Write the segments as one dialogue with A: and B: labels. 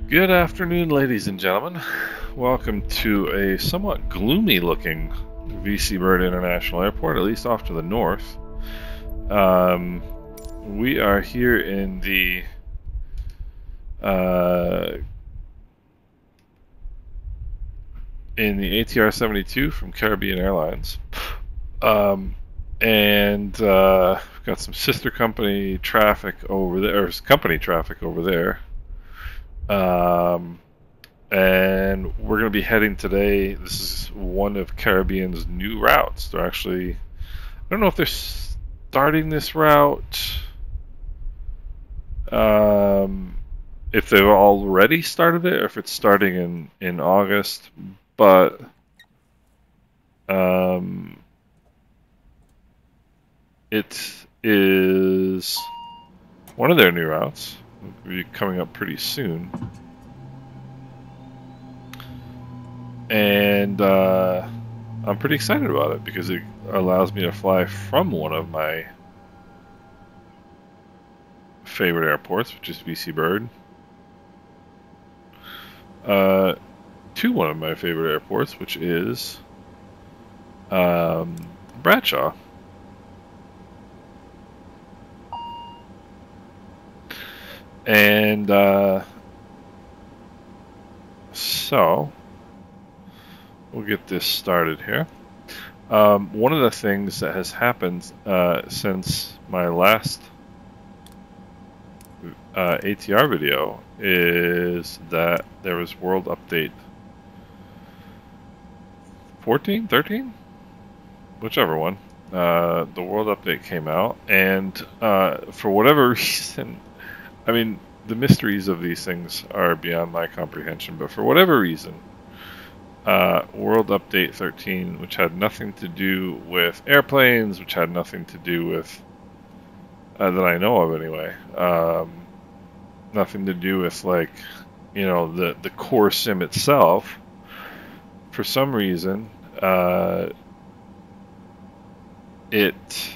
A: Good afternoon, ladies and gentlemen. Welcome to a somewhat gloomy looking VC Bird International Airport, at least off to the north. We are here in the ATR72 from Caribbean Airlines. And we've got some sister company traffic over there, or company traffic over there. And we're going to be heading today. This is one of Caribbean's new routes. They're actually, I don't know if they're starting this route, if they've already started it, or if it's starting in August, but it is one of their new routes. It'll be coming up pretty soon. And I'm pretty excited about it because it allows me to fly from one of my favorite airports, which is VC Bird, to one of my favorite airports, which is Bradshaw. And so we'll get this started here. One of the things that has happened since my last ATR video is that there was World Update 14, 13? Whichever one. The World Update came out, and for whatever reason, I mean, the mysteries of these things are beyond my comprehension, but for whatever reason, World Update 13, which had nothing to do with airplanes, which had nothing to do with, that I know of anyway, nothing to do with, like, you know, the core sim itself, for some reason, it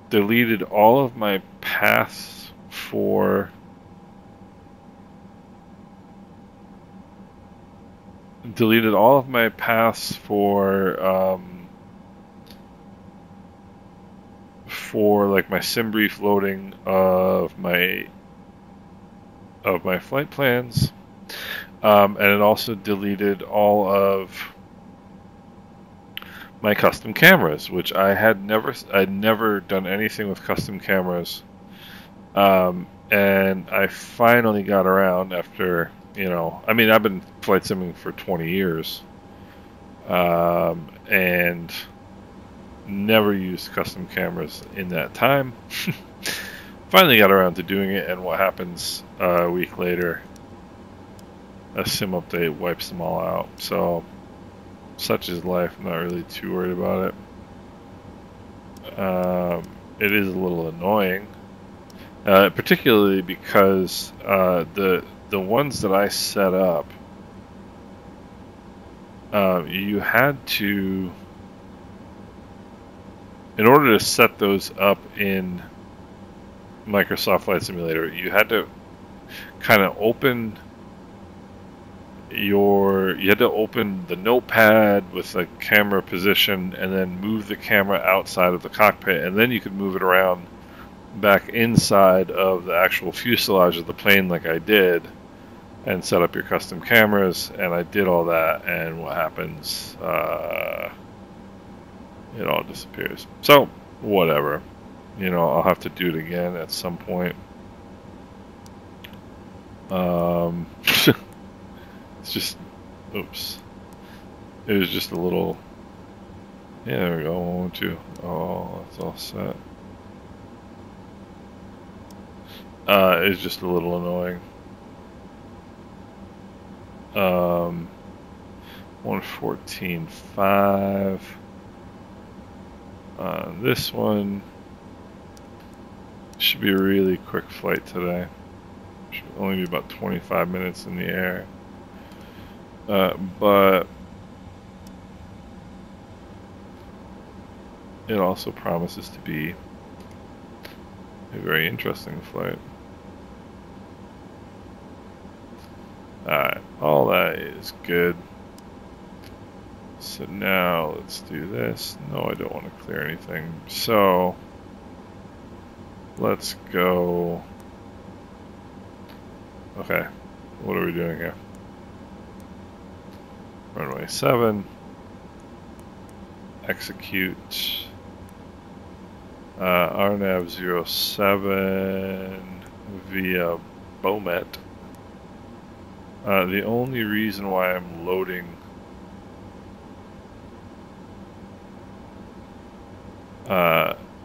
A: deleted all of my paths for like my sim brief loading of my flight plans, and it also deleted all of my custom cameras, which I'd never done anything with custom cameras, and I finally got around after, you know, I mean, I've been flight simming for 20 years, and never used custom cameras in that time. Finally got around to doing it, and what happens a week later, a sim update wipes them all out. So such is life. I'm not really too worried about it. It is a little annoying, particularly because the ones that I set up, you had to, in order to set those up in Microsoft Flight Simulator, you had to kind of open the notepad with a camera position and then move the camera outside of the cockpit, and then you could move it around back inside of the actual fuselage of the plane like I did, and set up your custom cameras. And I did all that, and what happens, it all disappears. So whatever, you know, I'll have to do it again at some point. It's just, oops, it was just a little, yeah, there we go, 1, 2, oh, that's all set. It's just a little annoying. 114.5. This one should be a really quick flight today. Should only be about 25 minutes in the air. But it also promises to be a very interesting flight. Alright, all that is good. So now let's do this. No, I don't want to clear anything. So let's go. Okay, what are we doing here? Runway 7. Execute. RNAV 07 via Bomet. The only reason why I'm loading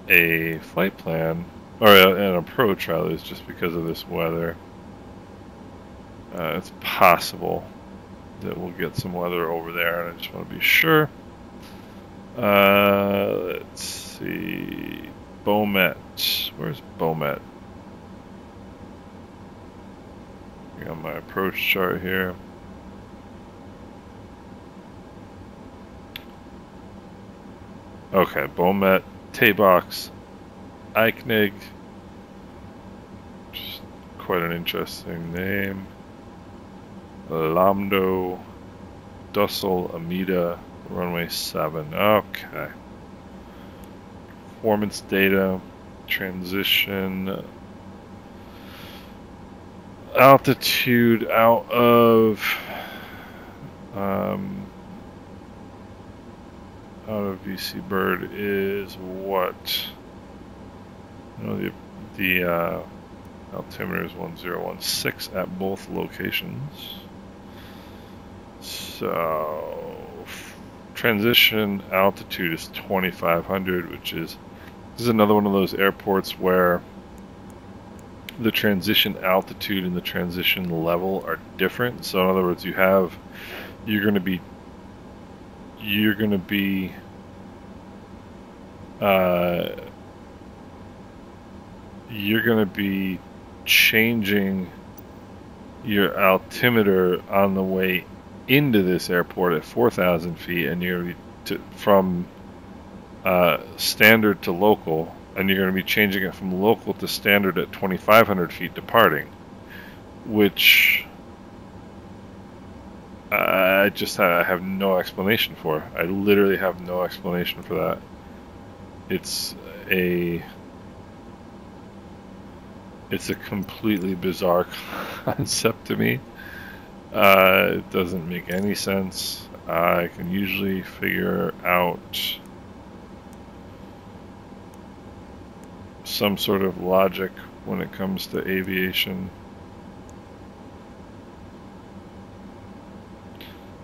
A: a flight plan, or an approach rather, is just because of this weather. It's possible that we'll get some weather over there, and I just want to be sure. Let's see. Bomet. Where's Bomet? I got my approach chart here. Okay, Bomet, Taybox, Eichnig. Just quite an interesting name. Lambdo, Dussel, Amida, runway 7. Okay. Performance data, transition, altitude out of VC Bird is what? You know, the altimeter is 1016 at both locations. So transition altitude is 2500, which is, this is another one of those airports where the transition altitude and the transition level are different. So in other words, you're going to be changing your altimeter on the way into this airport at 4,000 feet, and you're from standard to local, and you're going to be changing it from local to standard at 2,500 feet departing, which I have no explanation for. I literally have no explanation for that. It's a completely bizarre concept to me. It doesn't make any sense. I can usually figure out some sort of logic when it comes to aviation.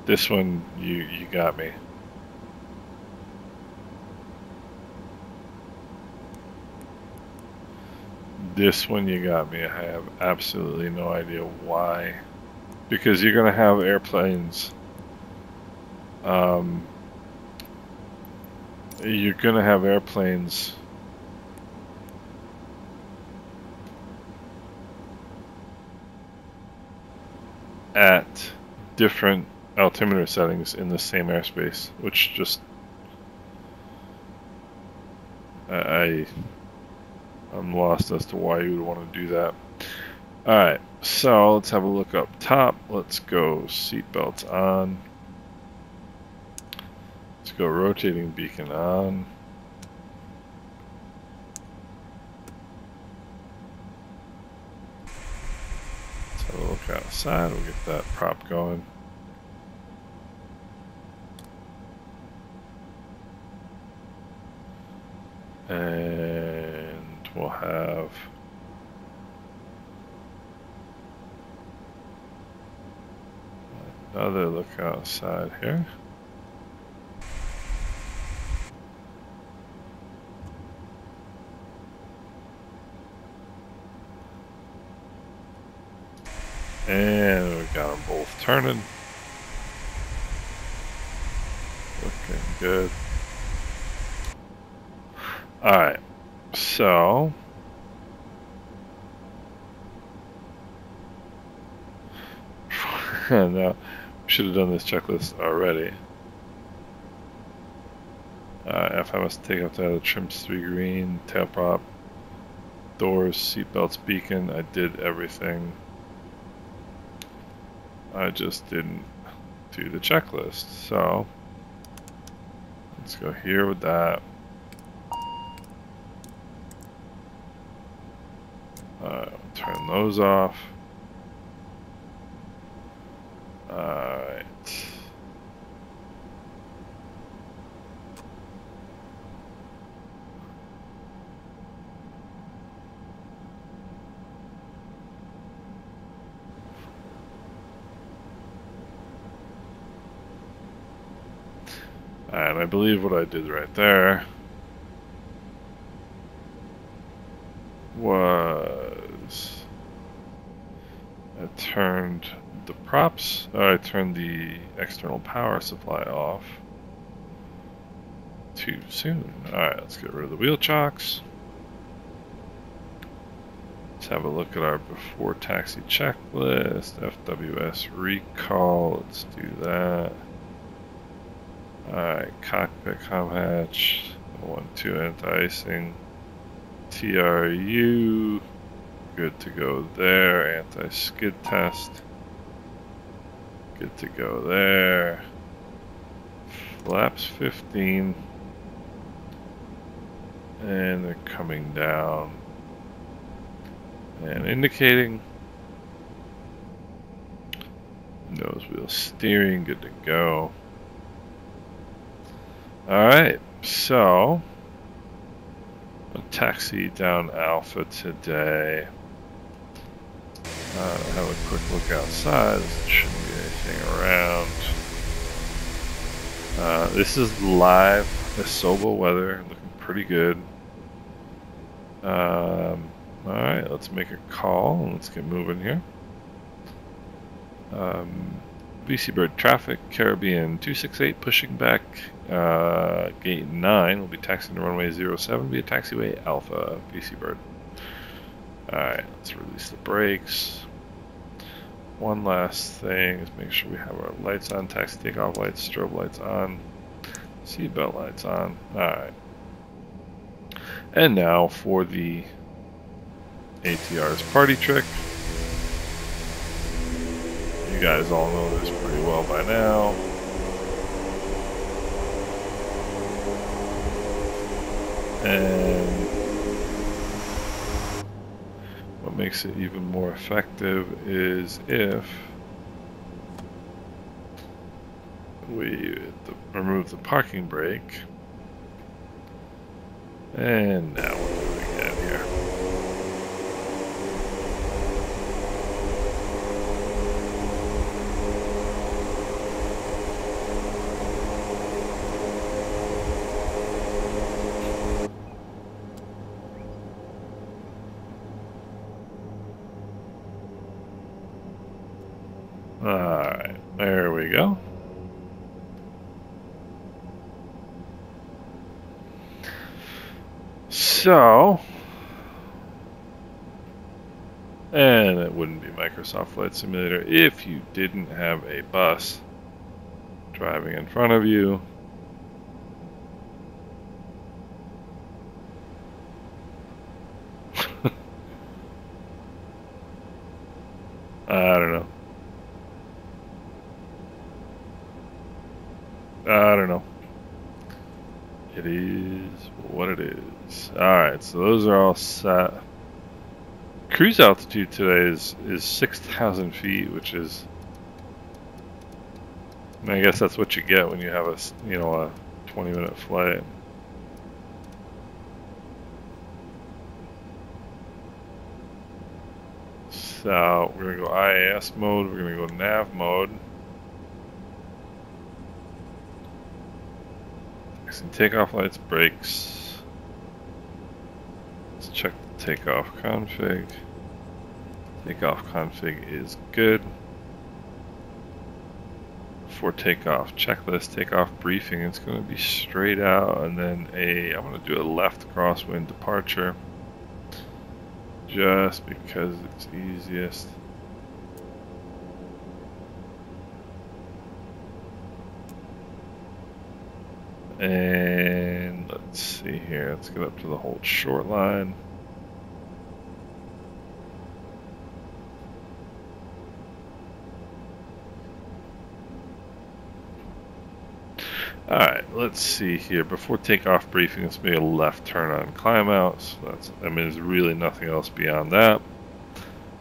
A: This one, you got me. This one, you got me. I have absolutely no idea why. Because you're going to have airplanes. You're going to have airplanes at different altimeter settings in the same airspace, which just I'm lost as to why you would want to do that. Alright, so let's have a look up top. Let's go seatbelts on. Let's go rotating beacon on. Let's have a look outside. We'll get that prop going. And we'll have another look outside here. And we got them both turning. Looking good. Alright, so no, we should have done this checklist already. FMS takeoff to the trims 3 green, tail prop, doors, seatbelts, beacon. I did everything. I just didn't do the checklist. So let's go here with that. Turn those off. Alright. And I believe what I did right there was I turned the props, I turned the external power supply off too soon. Alright, let's get rid of the wheel chocks. Let's have a look at our before taxi checklist, FWS recall, let's do that. Alright, cockpit comm hatch, 1-2 anti-icing, TRU, good to go there, anti-skid test, good to go there, flaps 15, and they're coming down and indicating, nose wheel steering, good to go. Alright, so a taxi down Alpha today. Have a quick look outside. There shouldn't be anything around. This is live Asobo weather, looking pretty good. Alright, let's make a call and let's get moving here. VC Bird traffic, Caribbean 268 pushing back gate 9. We'll be taxiing to runway 07 via taxiway Alpha, VC Bird. Alright, let's release the brakes. One last thing is make sure we have our lights on, taxi takeoff lights, strobe lights on, seatbelt lights on. Alright. And now for the ATR's party trick. You guys all know this pretty well by now. And what makes it even more effective is if we remove the parking brake. And now we'll do it again here. Alright, there we go. So, and it wouldn't be Microsoft Flight Simulator if you didn't have a bus driving in front of you. I don't know. I don't know. It is what it is. Alright, so those are all set. Cruise altitude today is 6,000 feet, which is, I guess that's what you get when you have a 20-minute flight. So we're gonna go IAS mode, we're gonna go nav mode. Takeoff lights, brakes. Let's check the takeoff config. Takeoff config is good. For takeoff checklist, takeoff briefing, it's going to be straight out, and then I'm going to do a left crosswind departure just because it's easiest. And let's see here, let's get up to the hold short line. Alright, let's see here. Before takeoff briefing, let's make a left turn on climb out. So that's, I mean, there's really nothing else beyond that.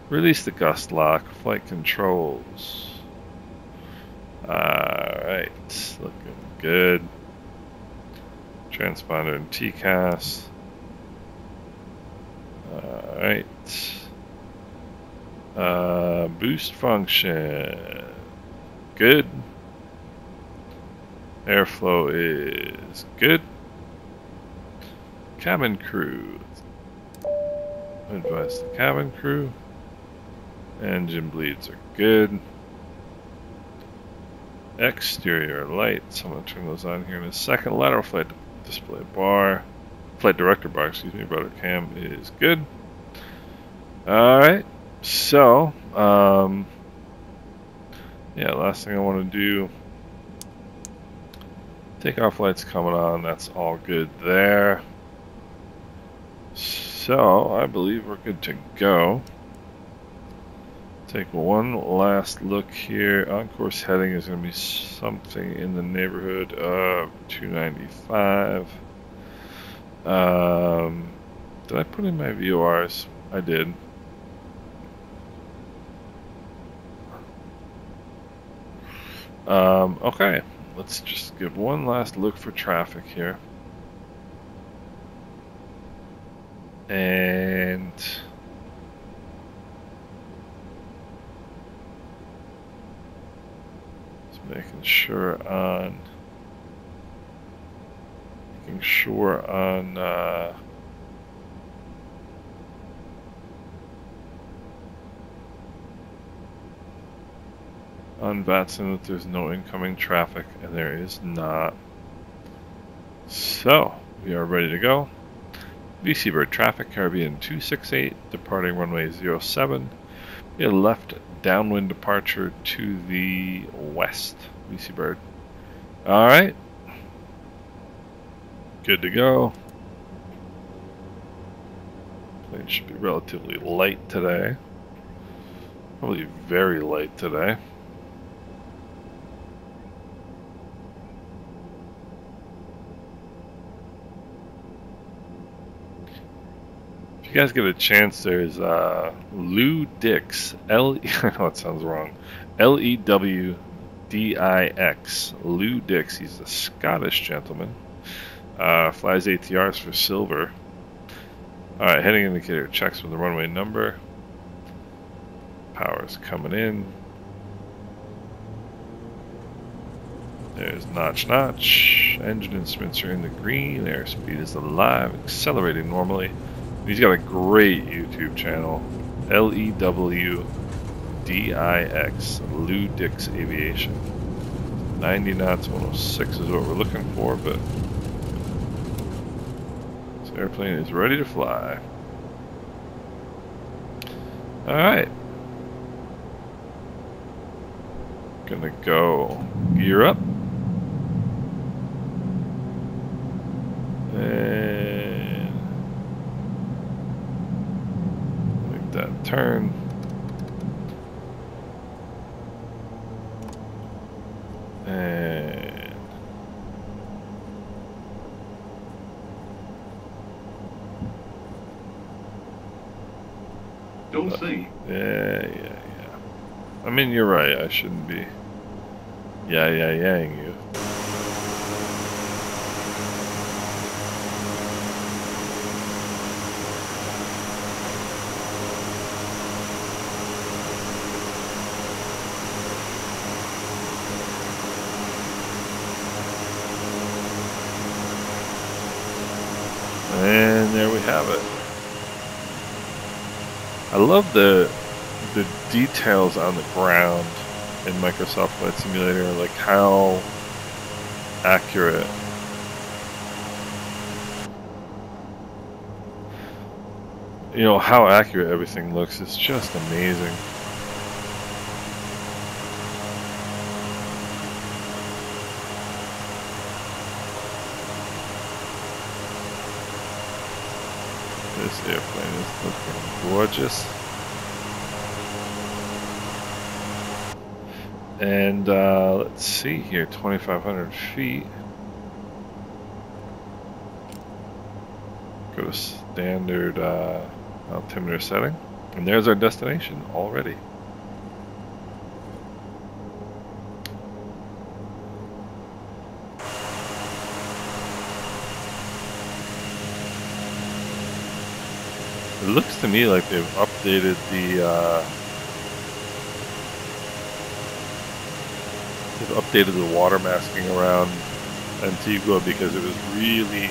A: Release the gust lock, flight controls. Alright, looking good. Transponder and TCAS. Alright. Boost function. Good. Airflow is good. Cabin crew. Advise the cabin crew. Engine bleeds are good. Exterior lights. I'm going to turn those on here in a second. Lateral flight display bar. Flight director bar, excuse me. Rudder cam is good. Alright. So, yeah, last thing I want to do. Takeoff lights coming on. That's all good there. So, I believe we're good to go. Take one last look here. On course heading is going to be something in the neighborhood of 295. Did I put in my VORs? I did. Okay, let's just give one last look for traffic here. And just making sure on VATSIM that there's no incoming traffic, and there is not. So, we are ready to go. VC Bird traffic, Caribbean 268, departing runway 07. We have left downwind departure to the west. VC Bird. Alright. Good to go. Plane should be relatively light today. Probably very light today. If you guys get a chance, there's Lou Dix, I know it sounds wrong, Lewdix, Lou Dix. He's a Scottish gentleman. Flies ATRs for silver. Alright, heading indicator checks with the runway number. Power's coming in. There's notch notch. Engine instruments are in the green. Airspeed is alive, accelerating normally. He's got a great YouTube channel, Lewdix, Lou Dix Aviation. 90 knots, 106 is what we're looking for, but this airplane is ready to fly. Alright. Gonna go gear up. And make that turn. And
B: don't see.
A: Yeah. I mean, you're right. I shouldn't be yeah-yang you. And there we have it. I love the details on the ground in Microsoft Flight Simulator, like how accurate how accurate everything looks. It's just amazing. This airplane is looking gorgeous. And let's see here, 2,500 feet. a standard altimeter setting. And there's our destination already. It looks to me like they've updated the water masking around Antigua, because it was really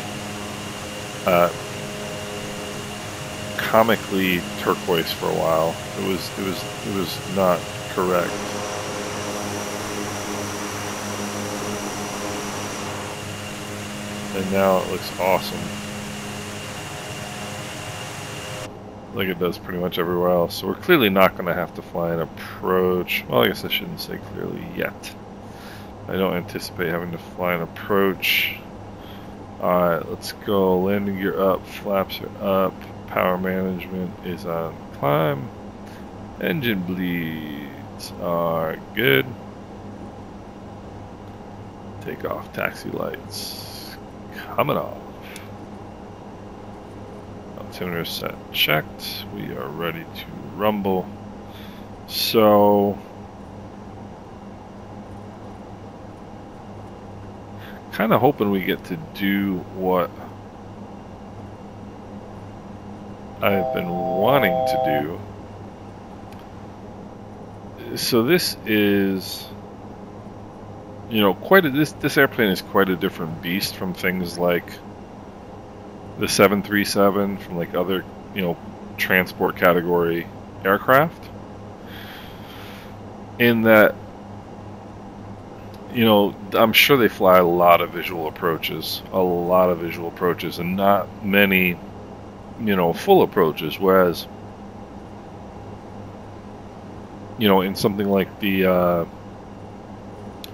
A: comically turquoise for a while. It was not correct. And now it looks awesome, like it does pretty much everywhere else. So we're clearly not going to have to fly an approach. Well, I guess I shouldn't say clearly yet. I don't anticipate having to fly an approach. Alright, let's go. Landing gear up, flaps are up, power management is on climb, engine bleeds are good. Takeoff taxi lights coming off. Altimeter set checked. We are ready to rumble. So kind of hoping we get to do what I've been wanting to do. So this is, you know, this airplane is quite a different beast from things like the 737, from like other, you know, transport category aircraft, in that, you know, I'm sure they fly a lot of visual approaches, and not many, you know, full approaches. Whereas, you know, in something like the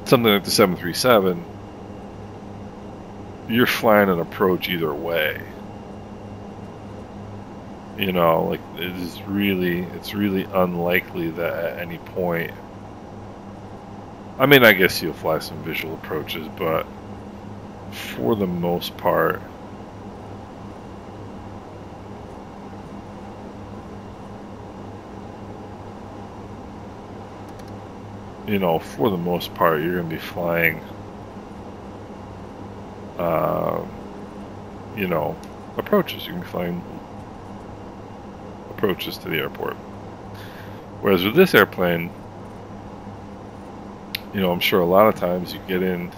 A: 737, you're flying an approach either way. You know, like it's really unlikely that at any point. I mean, I guess you'll fly some visual approaches, but for the most part, you know, you're going to be flying, you know, approaches. You can be flying approaches to the airport. Whereas with this airplane, you know, I'm sure a lot of times you get in,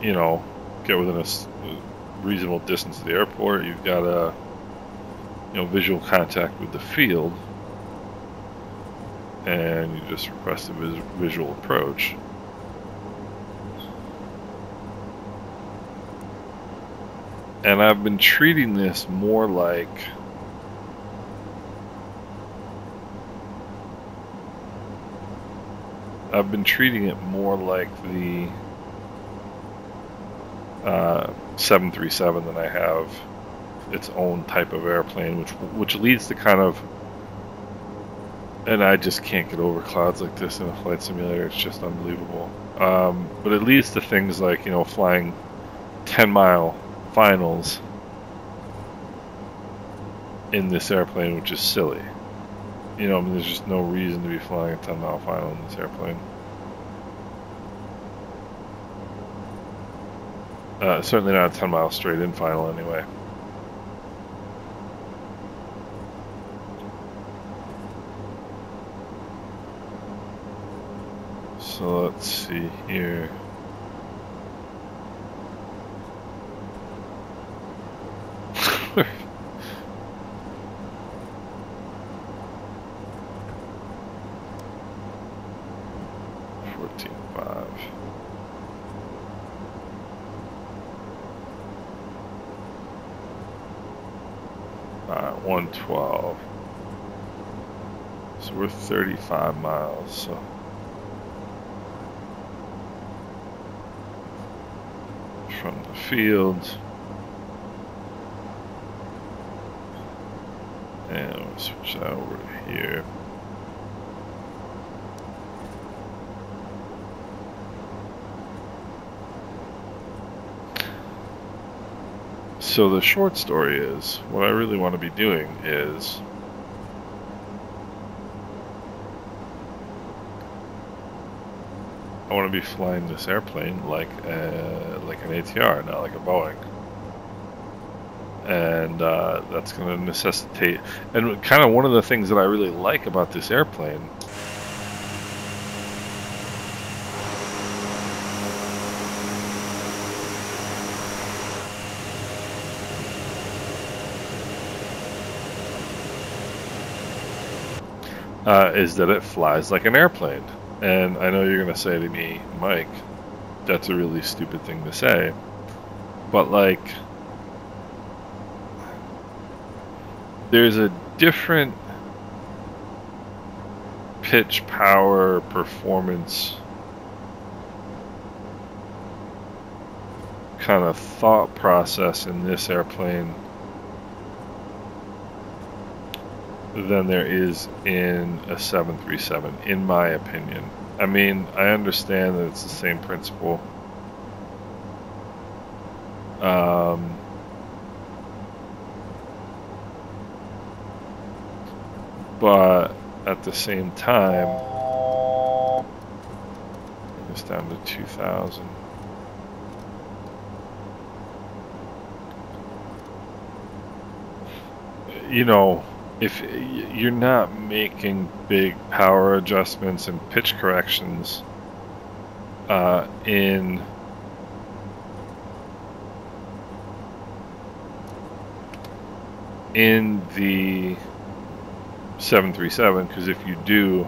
A: you know, get within a reasonable distance of the airport. You've got a, you know, visual contact with the field, and you just request a visual approach. And I've been treating this more like the 737 than I have its own type of airplane, which leads to kind of, and I just can't get over clouds like this in a flight simulator. It's just unbelievable. But it leads to things like, you know, flying 10-mile finals in this airplane, which is silly. You know, I mean, there's just no reason to be flying a 10-mile final in this airplane. Certainly not a 10-mile straight-in final, anyway. So let's see here. Alright, 112. So we're 35 miles, so from the field. And we'll switch that over to here. So the short story is, what I really want to be doing is I want to be flying this airplane like an ATR, not like a Boeing. And that's going to necessitate, and kind of one of the things that I really like about this airplane is that it flies like an airplane. And I know you're going to say to me, Mike, that's a really stupid thing to say, but like, there's a different pitch, power, performance kind of thought process in this airplane than there is in a 737, in my opinion. I mean, I understand that it's the same principle. But at the same time, bring this down to 2,000. You know, if you're not making big power adjustments and pitch corrections in the 737, because if you do,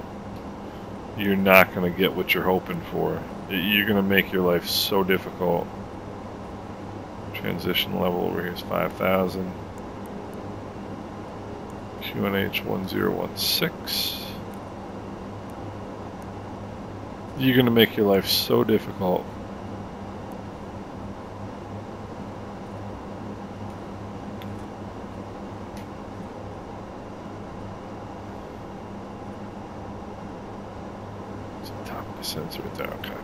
A: you're not going to get what you're hoping for. You're going to make your life so difficult. Transition level over here is 5,000. QNH 1016. You're going to make your life so difficult. It's the top of the sensor right there. Okay.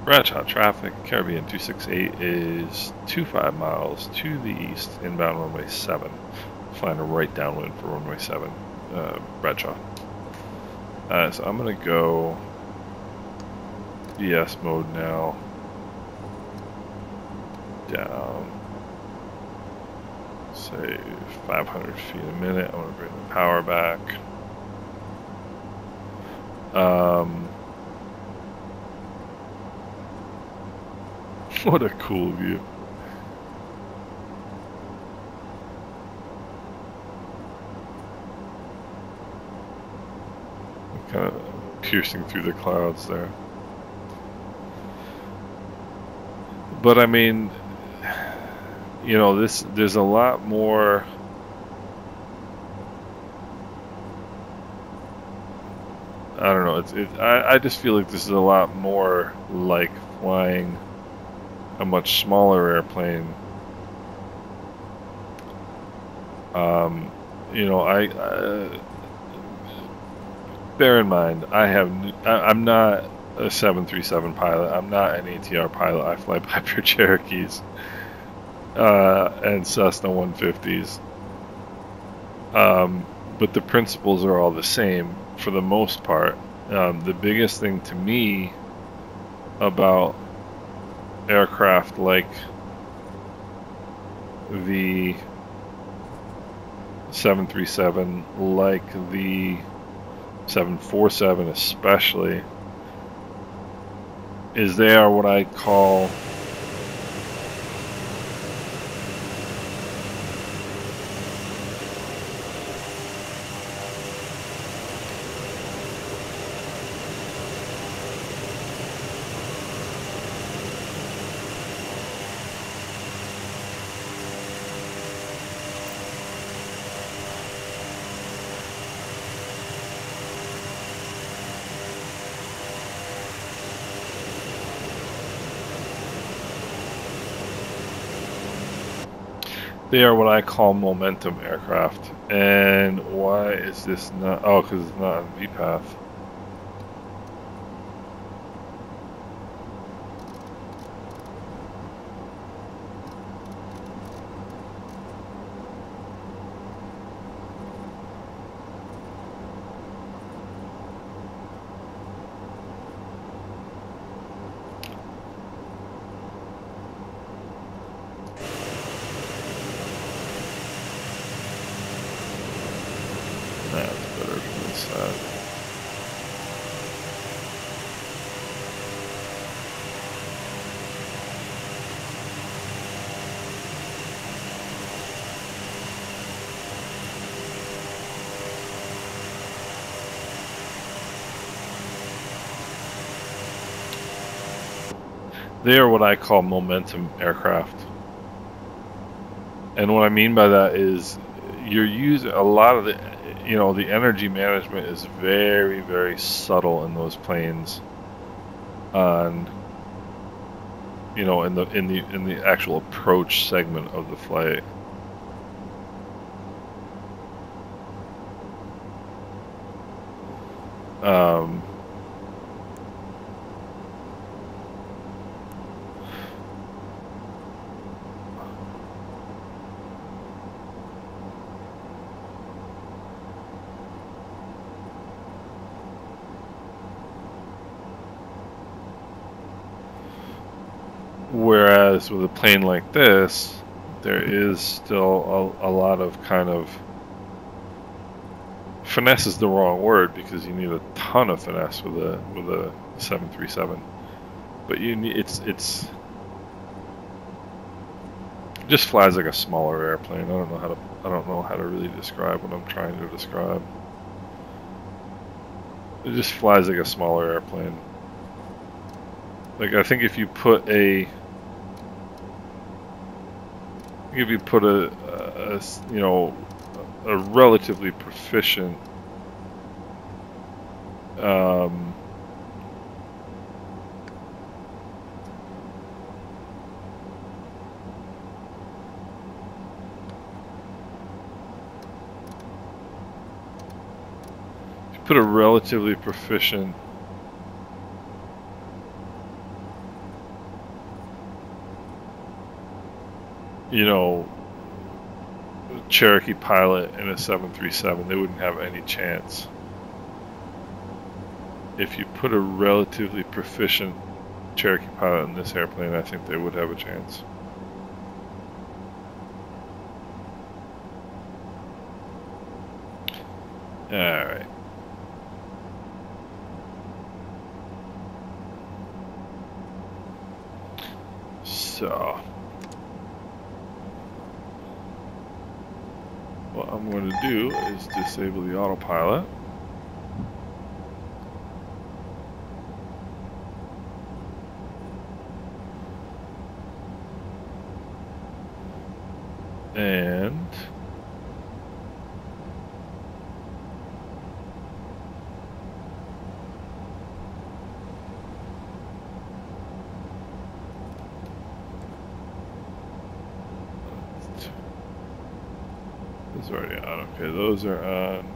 A: Bradshaw traffic, Caribbean 268 is 25 miles to the east, inbound runway 7. Flying a right downwind for runway 7, Bradshaw. So I'm going to go ES mode now. Down, say 500 feet a minute. I want to bring the power back. What a cool view. Kind of piercing through the clouds there. But I mean, you know, there's a lot more. I don't know. I just feel like this is a lot more like flying a much smaller airplane. You know, bear in mind, I'm not a 737 pilot. I'm not an ATR pilot. I fly Piper Cherokees and Cessna 150s. But the principles are all the same for the most part. The biggest thing to me about aircraft like the 737, like the 747 especially, is they are what I call They are what I call momentum aircraft. And why is this not? Oh, because it's not on VPath. That's better from this side. They are what I call momentum aircraft. And what I mean by that is you're using a lot of the, you know, the energy management is very, very subtle in those planes. On, you know, in the actual approach segment of the flight. Whereas with a plane like this, there is still a lot of kind of finesse is the wrong word because you need a ton of finesse with a 737. But you need it just flies like a smaller airplane. I don't know how to really describe what I'm trying to describe. It just flies like a smaller airplane. Like I think if you put a you know, a relatively proficient you know, Cherokee pilot in a 737, they wouldn't have any chance. If you put a relatively proficient Cherokee pilot in this airplane, I think they would have a chance. Alright. So what I'm going to do is disable the autopilot. And it's already on. Okay, those are on.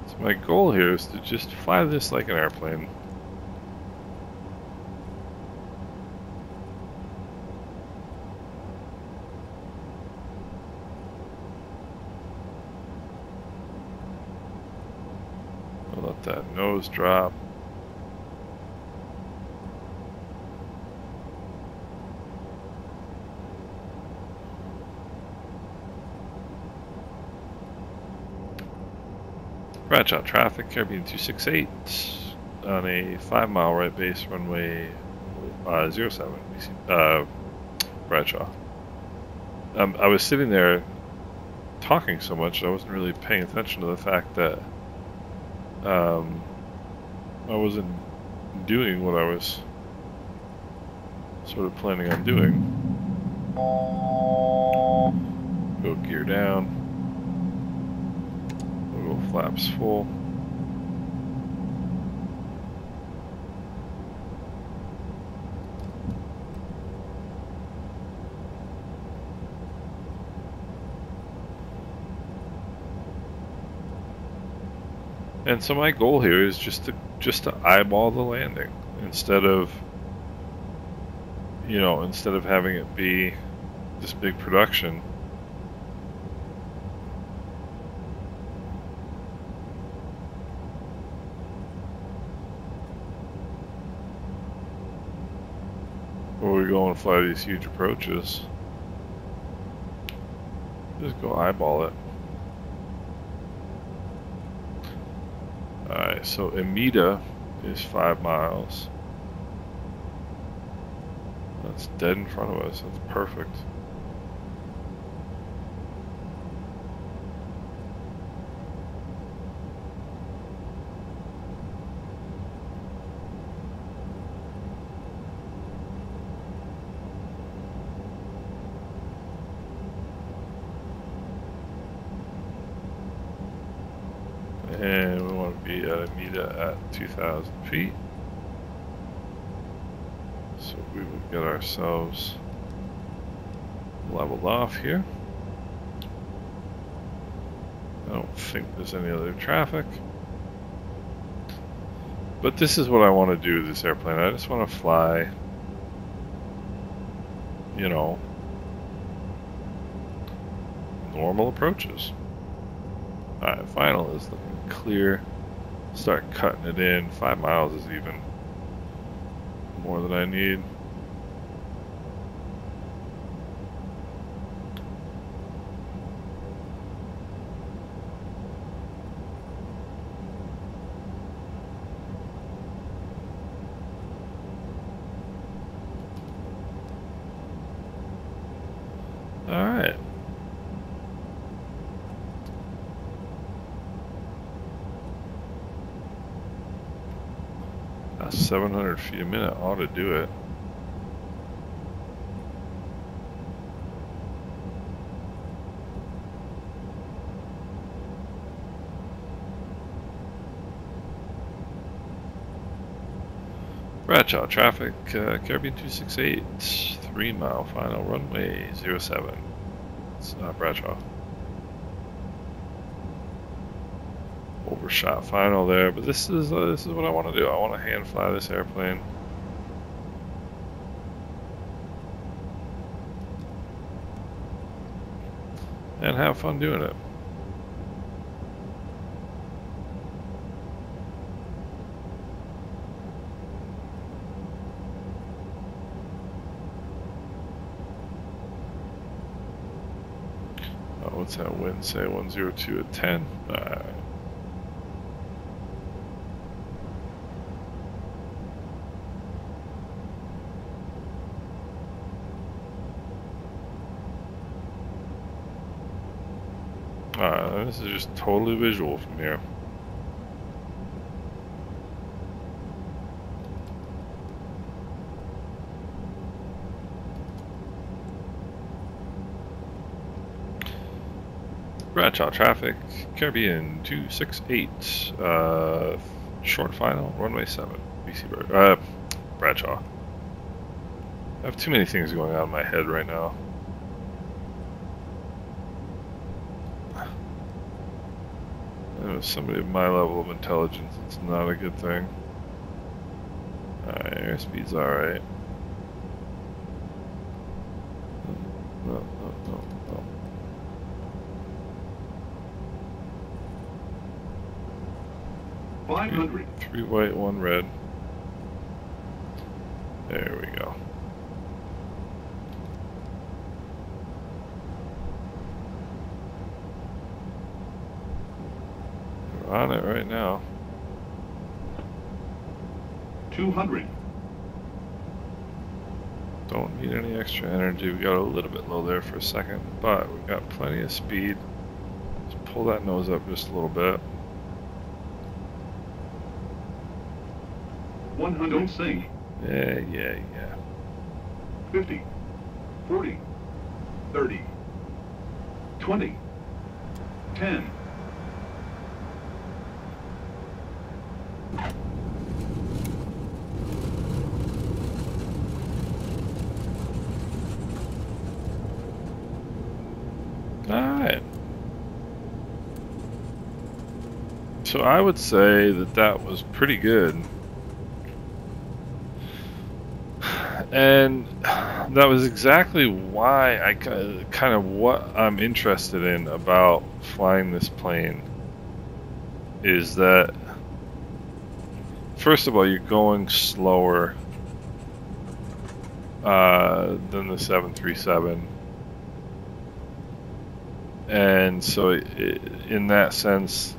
A: So my goal here is to just fly this like an airplane. I'll let that nose drop. Bradshaw traffic, Caribbean 268 on a 5-mile right base runway 07, Bradshaw. I was sitting there talking so much I wasn't really paying attention to the fact that I wasn't doing what I was sort of planning on doing. Go gear down. Flaps full. And so my goal here is just to eyeball the landing instead of, you know, instead of having it be this big production. Where we go and fly these huge approaches. Just go eyeball it. Alright, so Amida is 5 miles. That's dead in front of us. That's perfect. And we want to be at Amida at 2,000 feet. So we will get ourselves leveled off here. I don't think there's any other traffic. But this is what I want to do with this airplane. I just want to fly, you know, normal approaches. Alright, final is looking clear. Start cutting it in. 5 miles is even more than I need. Alright. That's 700 feet a minute ought to do it. Bradshaw traffic, Caribbean 268, 3 mile final, runway 07. It's Bradshaw. Overshot final there, but this is what I want to do. I want to hand fly this airplane. And have fun doing it. What's that wind say? 102 at 10. Alright. Alright, this is just totally visual from here. Bradshaw traffic, Caribbean 268, short final, runway 7, BC Bradshaw. I have too many things going on in my head right now. And with somebody of my level of intelligence, it's not a good thing. Alright, airspeed's alright. No.
B: 500.
A: 3 white, 1 red. There we go. We're on it right now.
B: 200.
A: Don't need any extra energy. We got a little bit low there for a second, but we got plenty of speed. Let's pull that nose up just a little bit.
B: 100. Don't sink.
A: Yeah.
B: 50. 40. 30. 20. 10.
A: Alright. So I would say that that was pretty good. And that was exactly why I kind of what I'm interested in about flying this plane is that, first of all, you're going slower than the 737. And so in that sense,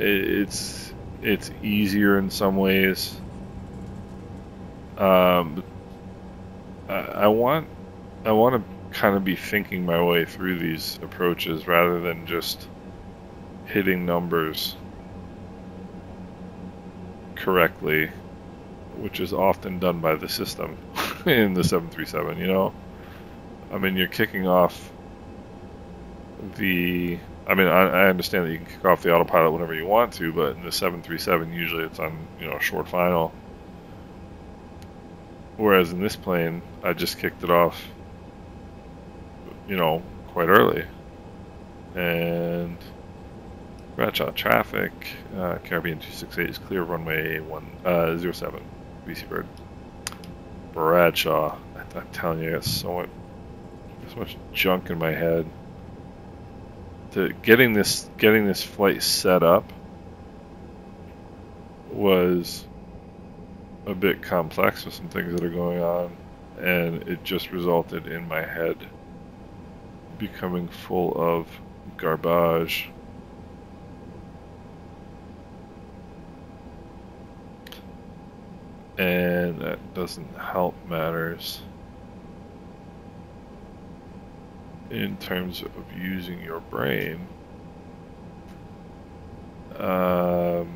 A: it's easier in some ways. I want to kind of be thinking my way through these approaches rather than just hitting numbers correctly, which is often done by the system in the 737, you know? I mean, you're kicking off I mean, I understand that you can kick off the autopilot whenever you want to, but in the 737, usually it's on, you know, short final. Whereas in this plane, I just kicked it off, you know, quite early. And Bradshaw traffic, Caribbean 268 is clear, runway 07, BC Bird. Bradshaw, I'm telling you, I got so much junk in my head. Getting this flight set up was a bit complex with some things that are going on, and it just resulted in my head becoming full of garbage. And that doesn't help matters in terms of using your brain. But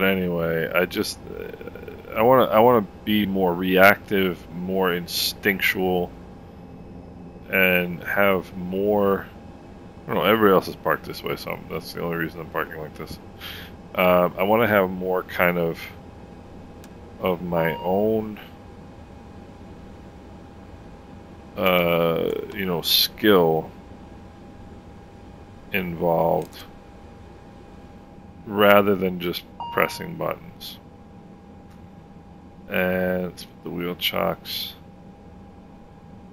A: anyway, I want to be more reactive, more instinctual, and have more. I don't know. Everybody else is parked this way, so that's the only reason I'm parking like this. I want to have more kind of my own, you know, skill involved, rather than just pressing buttons. And let's put the wheel chocks,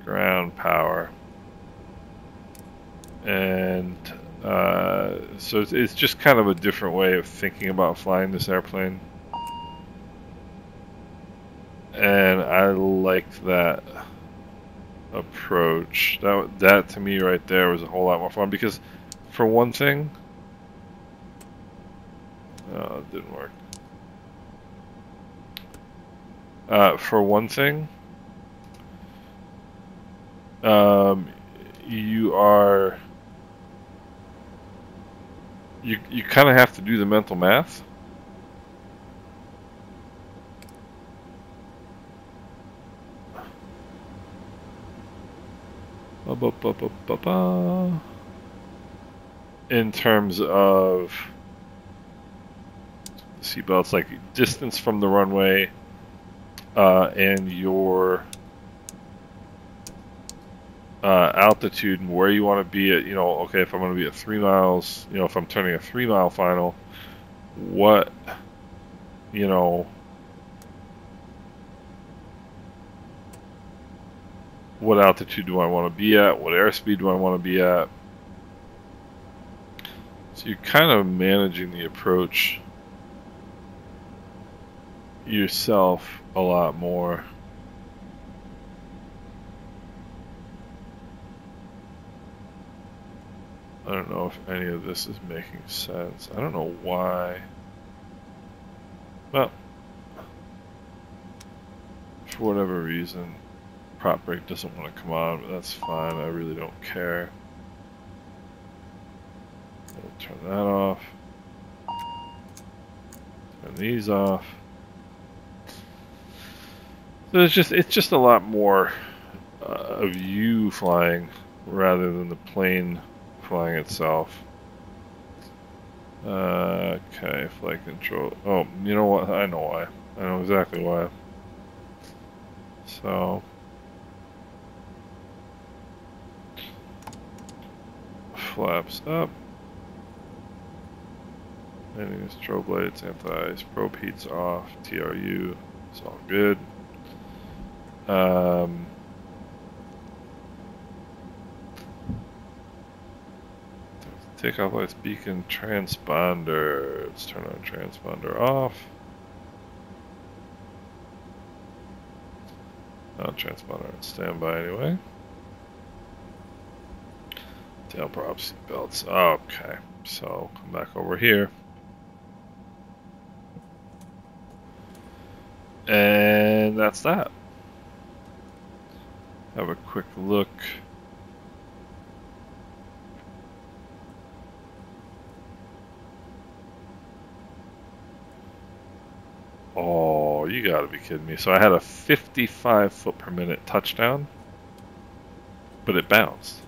A: ground power, and so it's just kind of a different way of thinking about flying this airplane, and I like that approach. That to me right there was a whole lot more fun, because for one thing, it didn't work. For one thing, you kind of have to do the mental math. In terms of seatbelts, like distance from the runway, and your altitude and where you want to be at, you know, okay, if I'm going to be at 3 miles, you know, if I'm turning a 3 mile final, what, you know, what altitude do I want to be at? What airspeed do I want to be at? So you're kind of managing the approach yourself a lot more. I don't know if any of this is making sense. I don't know why. Well, for whatever reason, prop brake doesn't want to come on, but that's fine. I really don't care. We'll turn that off. Turn these off. So it's just a lot more of you flying rather than the plane flying itself. Okay, flight control. Oh, you know what? I know why. I know exactly why. So flaps up. Landing strobe lights, anti-ice, probe heats off, TRU, it's all good. Takeoff lights, beacon, transponder. Let's turn on transponder off. Transponder on standby anyway. Tail props, seat belts. Okay, so come back over here. And that's that. Have a quick look. Oh, you gotta be kidding me. So I had a 55 foot per minute touchdown, but it bounced.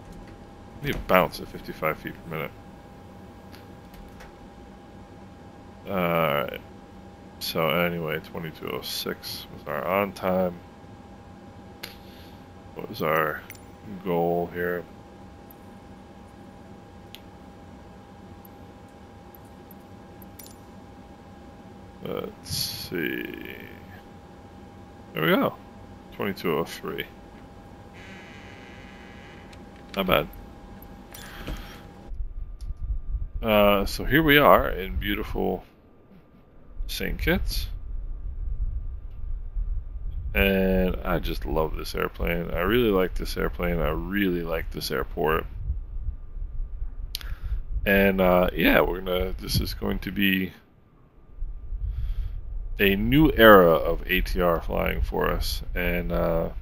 A: You bounce at 55 feet per minute. Alright. So anyway, 2206 was our on time. What was our goal here? Let's see. There we go. 2203. Not bad. So here we are in beautiful St. Kitts. And I just love this airplane. I really like this airplane. I really like this airport. And yeah, this is going to be a new era of ATR flying for us. And hope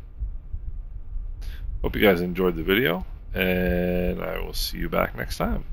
A: you guys enjoyed the video. And I will see you back next time.